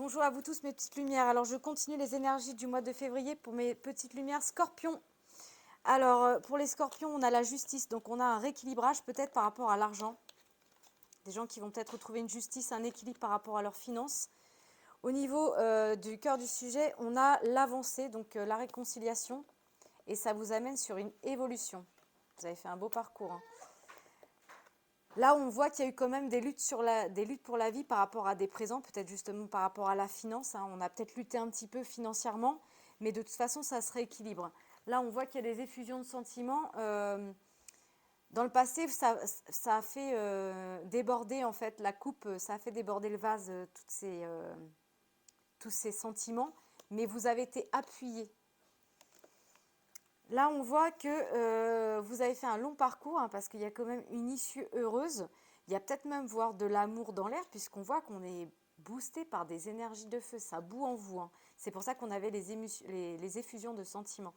Bonjour à vous tous mes petites lumières. Alors je continue les énergies du mois de février pour mes petites lumières scorpions. Alors pour les scorpions, on a la justice, donc on a un rééquilibrage peut-être par rapport à l'argent. Des gens qui vont peut-être retrouver une justice, un équilibre par rapport à leurs finances. Au niveau du cœur du sujet, on a l'avancée, donc la réconciliation. Et ça vous amène sur une évolution. Vous avez fait un beau parcours. Hein. Là, on voit qu'il y a eu quand même des luttes, des luttes pour la vie par rapport à des présents, peut-être justement par rapport à la finance. Hein. On a peut-être lutté un petit peu financièrement, mais de toute façon, ça se rééquilibre. Là, on voit qu'il y a des effusions de sentiments. Dans le passé, ça a fait déborder en fait la coupe, ça a fait déborder le vase, tous ces sentiments, mais vous avez été appuyé. Là, on voit que vous avez fait un long parcours, hein, parce qu'il y a quand même une issue heureuse. Il y a peut-être même voir de l'amour dans l'air, puisqu'on voit qu'on est boosté par des énergies de feu. Ça bout en vous. Hein. C'est pour ça qu'on avait les effusions de sentiments.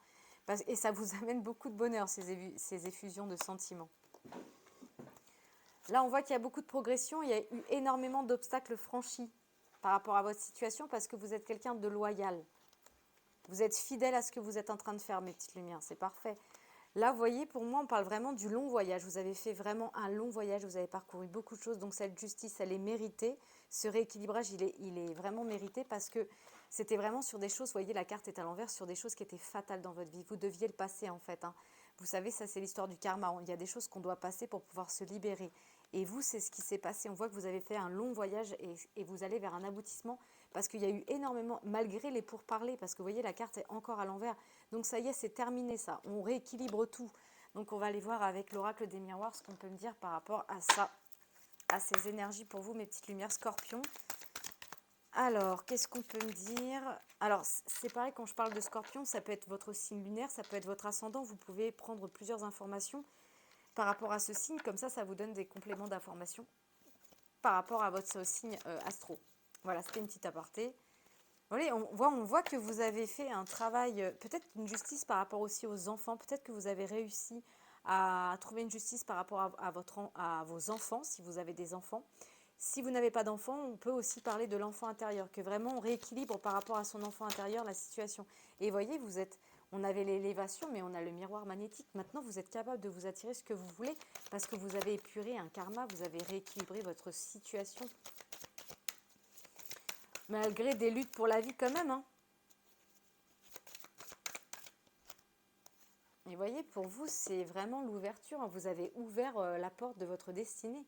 Et ça vous amène beaucoup de bonheur, ces effusions de sentiments. Là, on voit qu'il y a beaucoup de progression. Il y a eu énormément d'obstacles franchis par rapport à votre situation, parce que vous êtes quelqu'un de loyal. Vous êtes fidèle à ce que vous êtes en train de faire, mes petites lumières. C'est parfait. Là, vous voyez, pour moi, on parle vraiment du long voyage. Vous avez fait vraiment un long voyage, vous avez parcouru beaucoup de choses. Donc, cette justice, elle est méritée. Ce rééquilibrage, il est vraiment mérité parce que c'était vraiment sur des choses, vous voyez, la carte est à l'envers, sur des choses qui étaient fatales dans votre vie. Vous deviez le passer, en fait. Hein. Vous savez, ça, c'est l'histoire du karma. Il y a des choses qu'on doit passer pour pouvoir se libérer. Et vous, c'est ce qui s'est passé. On voit que vous avez fait un long voyage et vous allez vers un aboutissement parce qu'il y a eu énormément, malgré les pourparlers, parce que vous voyez, la carte est encore à l'envers. Donc ça y est, c'est terminé ça. On rééquilibre tout. Donc on va aller voir avec l'oracle des miroirs ce qu'on peut me dire par rapport à ça, à ces énergies pour vous, mes petites lumières scorpions. Alors, qu'est-ce qu'on peut me dire? Alors, c'est pareil, quand je parle de scorpion, ça peut être votre signe lunaire, ça peut être votre ascendant. Vous pouvez prendre plusieurs informations par rapport à ce signe. Comme ça vous donne des compléments d'informations par rapport à votre signe astro. Voilà, c'était une petite aparté. Oui, on voit que vous avez fait un travail, peut-être une justice par rapport aussi aux enfants. Peut-être que vous avez réussi à trouver une justice par rapport à vos enfants, si vous avez des enfants. Si vous n'avez pas d'enfant, on peut aussi parler de l'enfant intérieur, que vraiment on rééquilibre par rapport à son enfant intérieur la situation. Et voyez, on avait l'élévation, mais on a le miroir magnétique. Maintenant, vous êtes capable de vous attirer ce que vous voulez parce que vous avez épuré un karma, vous avez rééquilibré votre situation. Malgré des luttes pour la vie quand même. Hein. Et voyez, pour vous, c'est vraiment l'ouverture. Hein. Vous avez ouvert la porte de votre destinée.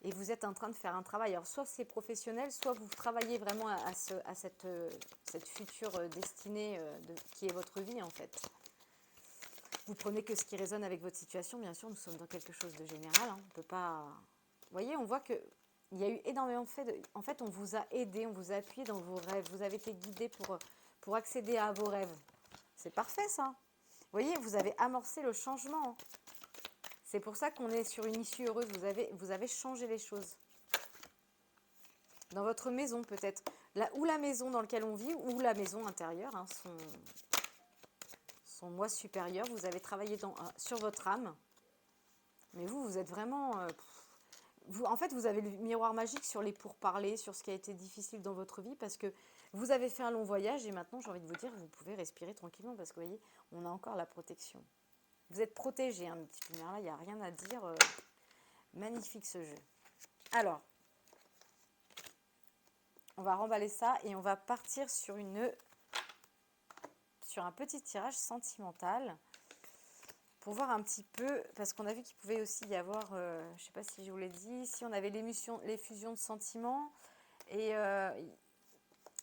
Et vous êtes en train de faire un travail. Alors, soit c'est professionnel, soit vous travaillez vraiment à cette future destinée qui est votre vie, en fait. Vous prenez que ce qui résonne avec votre situation. Bien sûr, nous sommes dans quelque chose de général. Hein. On peut pas... Vous voyez, on voit que il y a eu énormément de faits. En fait, on vous a aidé, on vous a appuyé dans vos rêves. Vous avez été guidé pour accéder à vos rêves. C'est parfait, ça. Vous voyez, vous avez amorcé le changement. Hein. C'est pour ça qu'on est sur une issue heureuse. Vous avez changé les choses. Dans votre maison, peut-être. Ou la maison dans laquelle on vit, ou la maison intérieure, hein, son moi supérieur. Vous avez travaillé sur votre âme. Mais vous êtes vraiment... en fait, vous avez le miroir magique sur les pourparlers, sur ce qui a été difficile dans votre vie, parce que vous avez fait un long voyage et maintenant, j'ai envie de vous dire, vous pouvez respirer tranquillement, parce que vous voyez, on a encore la protection. Vous êtes protégés, hein, mes petites lumières, là, il n'y a rien à dire. Magnifique ce jeu. Alors, on va remballer ça et on va partir sur un petit tirage sentimental pour voir un petit peu, parce qu'on a vu qu'il pouvait aussi y avoir, je ne sais pas si je vous l'ai dit, si on avait l'effusion de sentiments et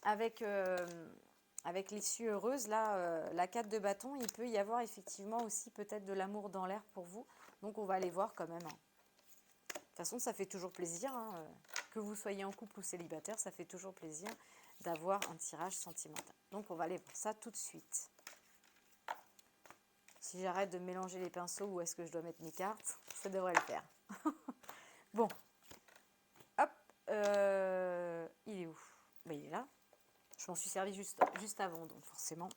avec l'issue heureuse, là, la 4 de bâton, il peut y avoir effectivement aussi peut-être de l'amour dans l'air pour vous. Donc on va aller voir quand même. Hein. De toute façon, ça fait toujours plaisir, hein, que vous soyez en couple ou célibataire, ça fait toujours plaisir d'avoir un tirage sentimental. Donc on va aller voir ça tout de suite. Si j'arrête de mélanger les pinceaux, où est-ce que je dois mettre mes cartes, ça devrait le faire. Bon, hop, il est où? Ben, il est là. Je m'en suis servi juste avant, donc forcément.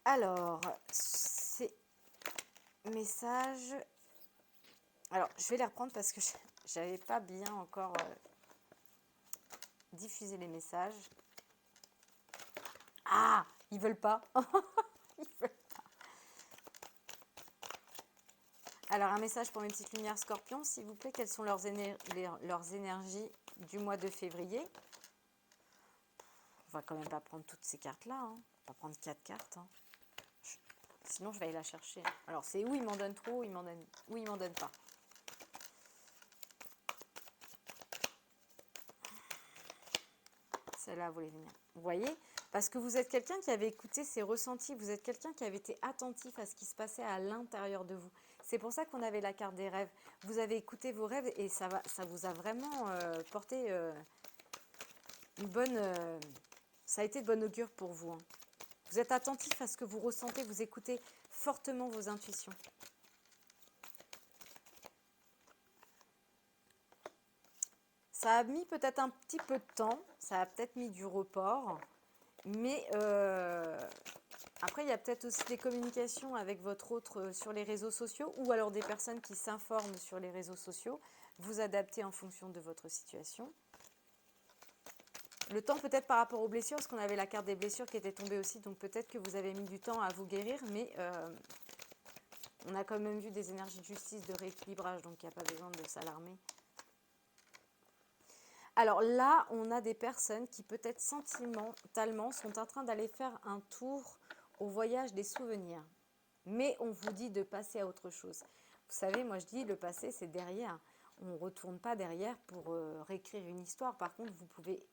Alors, ces messages... Alors, je vais les reprendre parce que j'avais pas bien encore diffuser les messages. Ah, ils veulent pas. Ils veulent pas. Alors, un message pour mes petites lumières scorpions, s'il vous plaît. Quelles sont leurs énergies du mois de février? On va quand même pas prendre toutes ces cartes-là. Hein. On va prendre 4 cartes. Hein. Sinon, je vais aller la chercher. Alors, c'est où ils m'en donnent trop, ou ils m'en donnent pas. Celle-là, vous les venir. Vous voyez? Parce que vous êtes quelqu'un qui avait écouté ses ressentis. Vous êtes quelqu'un qui avait été attentif à ce qui se passait à l'intérieur de vous. C'est pour ça qu'on avait la carte des rêves. Vous avez écouté vos rêves et ça vous a vraiment porté une bonne... ça a été de bon augure pour vous. Hein. Vous êtes attentif à ce que vous ressentez. Vous écoutez fortement vos intuitions. Ça a mis peut-être un petit peu de temps. Ça a peut-être mis du report. Mais après, il y a peut-être aussi des communications avec votre autre sur les réseaux sociaux ou alors des personnes qui s'informent sur les réseaux sociaux. Vous adaptez en fonction de votre situation. Le temps peut-être par rapport aux blessures, parce qu'on avait la carte des blessures qui était tombée aussi. Donc peut-être que vous avez mis du temps à vous guérir. Mais on a quand même vu des énergies de justice, de rééquilibrage. Donc il n'y a pas besoin de s'alarmer. Alors là, on a des personnes qui peut-être sentimentalement sont en train d'aller faire un tour au voyage des souvenirs. Mais on vous dit de passer à autre chose. Vous savez, moi je dis le passé c'est derrière. On ne retourne pas derrière pour réécrire une histoire. Par contre, vous pouvez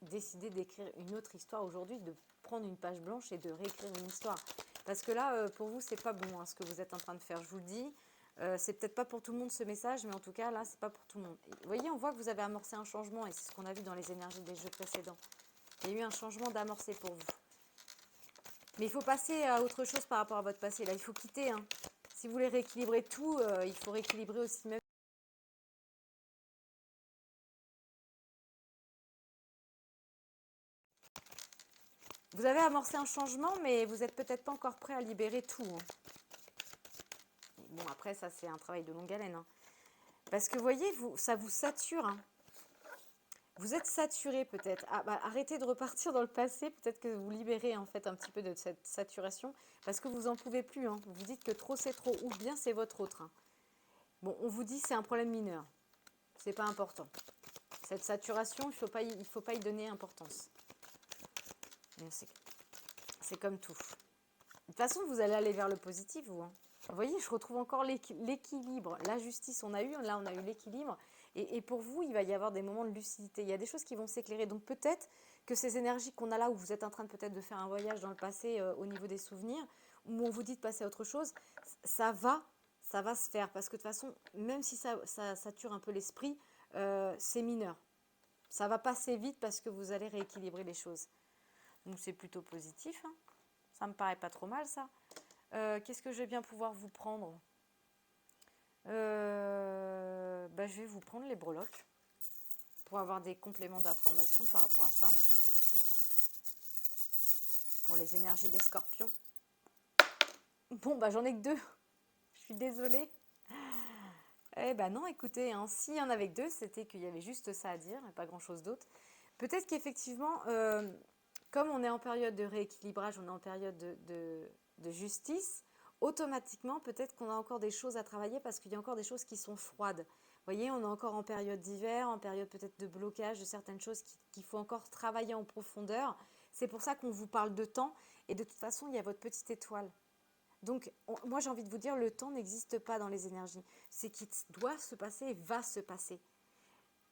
décider d'écrire une autre histoire aujourd'hui, de prendre une page blanche et de réécrire une histoire. Parce que là, pour vous, c'est pas bon hein, ce que vous êtes en train de faire. Je vous le dis. C'est peut-être pas pour tout le monde ce message, mais en tout cas, là, c'est pas pour tout le monde. Et vous voyez, on voit que vous avez amorcé un changement, et c'est ce qu'on a vu dans les énergies des jeux précédents. Il y a eu un changement d'amorcer pour vous. Mais il faut passer à autre chose par rapport à votre passé. Là, il faut quitter. Hein. Si vous voulez rééquilibrer tout, il faut rééquilibrer aussi même. Vous avez amorcé un changement, mais vous n'êtes peut-être pas encore prêt à libérer tout. Hein. Bon, après, ça, c'est un travail de longue haleine. Hein. Parce que, vous voyez, ça vous sature. Hein. Vous êtes saturé peut-être. Ah, bah, arrêtez de repartir dans le passé. Peut-être que vous libérez en fait un petit peu de cette saturation. Parce que vous n'en pouvez plus. Hein. Vous dites que trop c'est trop. Ou bien c'est votre autre. Hein. Bon, on vous dit c'est un problème mineur. C'est pas important. Cette saturation, il ne faut pas y donner importance. C'est comme tout. De toute façon, vous allez aller vers le positif, vous. Hein. Vous voyez, je retrouve encore l'équilibre. La justice, on a eu. Là, on a eu l'équilibre. Et pour vous, il va y avoir des moments de lucidité. Il y a des choses qui vont s'éclairer. Donc peut-être que ces énergies qu'on a là, où vous êtes en train peut-être de faire un voyage dans le passé au niveau des souvenirs, où on vous dit de passer à autre chose, ça va se faire. Parce que de toute façon, même si ça sature un peu l'esprit, c'est mineur. Ça va passer vite parce que vous allez rééquilibrer les choses. Donc c'est plutôt positif. Hein. Ça me paraît pas trop mal, ça. Qu'est-ce que je vais bien pouvoir vous prendre ? Je vais vous prendre les breloques pour avoir des compléments d'information par rapport à ça. Pour les énergies des scorpions. Bon, j'en ai que 2. Je suis désolée. Eh ben non, écoutez, hein, s'il y en avait que 2, c'était qu'il y avait juste ça à dire et pas grand-chose d'autre. Peut-être qu'effectivement, comme on est en période de rééquilibrage, on est en période de justice, automatiquement, peut-être qu'on a encore des choses à travailler parce qu'il y a encore des choses qui sont froides. Vous voyez, on est encore en période d'hiver, en période peut-être de blocage de certaines choses qu'il faut encore travailler en profondeur. C'est pour ça qu'on vous parle de temps. Et de toute façon, il y a votre petite étoile. Donc, moi, j'ai envie de vous dire, le temps n'existe pas dans les énergies. C'est qui doit se passer et va se passer.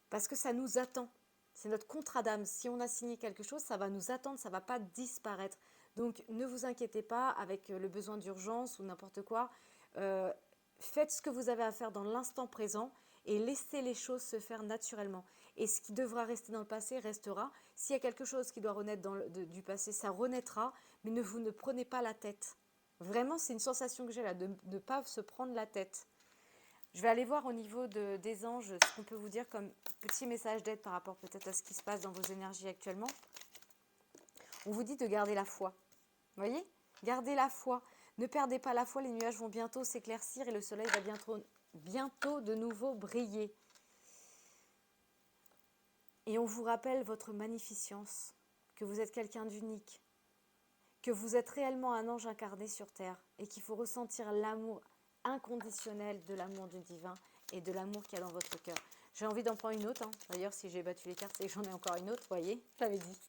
Parce que ça nous attend. C'est notre contrat d'âme. Si on a signé quelque chose, ça va nous attendre, ça ne va pas disparaître. Donc, ne vous inquiétez pas avec le besoin d'urgence ou n'importe quoi. Faites ce que vous avez à faire dans l'instant présent et laissez les choses se faire naturellement. Et ce qui devra rester dans le passé restera. S'il y a quelque chose qui doit renaître du passé, ça renaîtra. Mais ne prenez pas la tête. Vraiment, c'est une sensation que j'ai là, de ne pas se prendre la tête. Je vais aller voir au niveau des anges ce qu'on peut vous dire comme petit message d'aide par rapport peut-être à ce qui se passe dans vos énergies actuellement. On vous dit de garder la foi. Vous voyez ? Gardez la foi. Ne perdez pas la foi, les nuages vont bientôt s'éclaircir et le soleil va bientôt de nouveau briller. Et on vous rappelle votre magnificence, que vous êtes quelqu'un d'unique, que vous êtes réellement un ange incarné sur Terre et qu'il faut ressentir l'amour inconditionnel de l'amour du divin et de l'amour qu'il y a dans votre cœur. J'ai envie d'en prendre une autre. Hein. D'ailleurs, si j'ai battu les cartes, c'est que j'en ai encore une autre, voyez, je l'avais dit.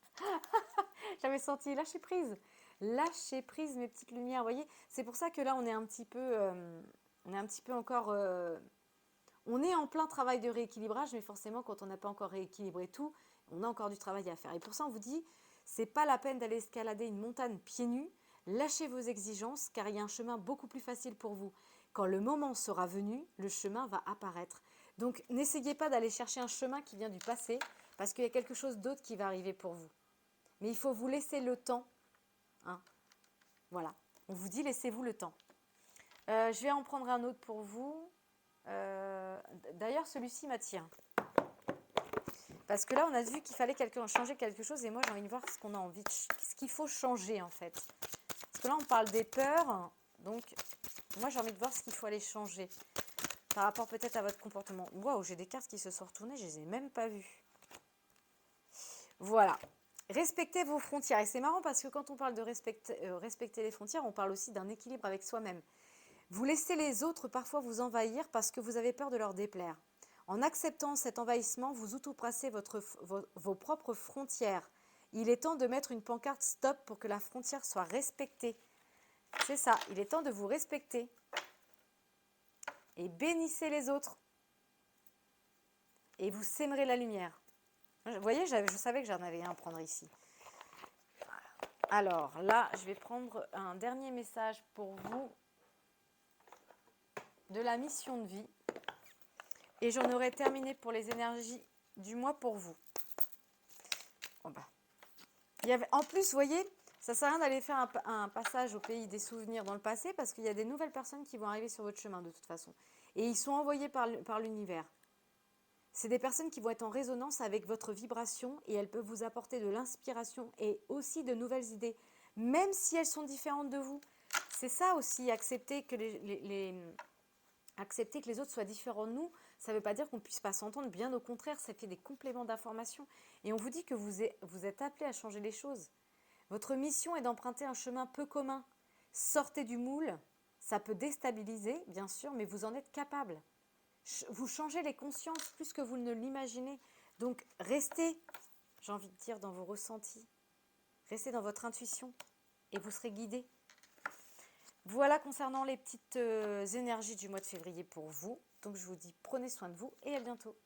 J'avais senti lâcher prise. Lâcher prise, mes petites lumières, voyez. C'est pour ça que là, on est un petit peu encore... on est en plein travail de rééquilibrage, mais forcément, quand on n'a pas encore rééquilibré tout, on a encore du travail à faire. Et pour ça, on vous dit, c'est pas la peine d'aller escalader une montagne pieds nus. Lâchez vos exigences, car il y a un chemin beaucoup plus facile pour vous. Quand le moment sera venu, le chemin va apparaître. Donc, n'essayez pas d'aller chercher un chemin qui vient du passé, parce qu'il y a quelque chose d'autre qui va arriver pour vous. Mais il faut vous laisser le temps. Hein. Voilà. On vous dit, laissez-vous le temps. Je vais en prendre un autre pour vous. D'ailleurs, celui-ci m'attire. Parce que là, on a vu qu'il fallait changer quelque chose. Et moi, j'ai envie de voir ce qu'on a envie ce qu'il faut changer, en fait. Parce que là, on parle des peurs. Donc, moi, j'ai envie de voir ce qu'il faut aller changer. Par rapport peut-être à votre comportement. Waouh, j'ai des cartes qui se sont retournées. Je les ai même pas vues. Voilà. Respectez vos frontières. Et c'est marrant parce que quand on parle de respecter les frontières, on parle aussi d'un équilibre avec soi-même. Vous laissez les autres parfois vous envahir parce que vous avez peur de leur déplaire. En acceptant cet envahissement, vous outrepassez vos propres frontières. Il est temps de mettre une pancarte stop pour que la frontière soit respectée. C'est ça, il est temps de vous respecter. Et bénissez les autres. Et vous sèmerez la lumière. Vous voyez, je savais que j'en avais un à prendre ici. Alors là, je vais prendre un dernier message pour vous de la mission de vie. Et j'en aurai terminé pour les énergies du mois pour vous. Oh bah. En plus, vous voyez, ça ne sert à rien d'aller faire un passage au pays des souvenirs dans le passé parce qu'il y a des nouvelles personnes qui vont arriver sur votre chemin de toute façon. Et ils sont envoyés par l'univers. C'est des personnes qui vont être en résonance avec votre vibration et elles peuvent vous apporter de l'inspiration et aussi de nouvelles idées, même si elles sont différentes de vous. C'est ça aussi, accepter que accepter que les autres soient différents de nous, ça ne veut pas dire qu'on ne puisse pas s'entendre, bien au contraire, ça fait des compléments d'information. Et on vous dit que vous êtes appelé à changer les choses. Votre mission est d'emprunter un chemin peu commun. Sortez du moule, ça peut déstabiliser, bien sûr, mais vous en êtes capable. Vous changez les consciences plus que vous ne l'imaginez. Donc restez, j'ai envie de dire, dans vos ressentis. Restez dans votre intuition et vous serez guidé. Voilà concernant les petites énergies du mois de février pour vous. Donc je vous dis prenez soin de vous et à bientôt.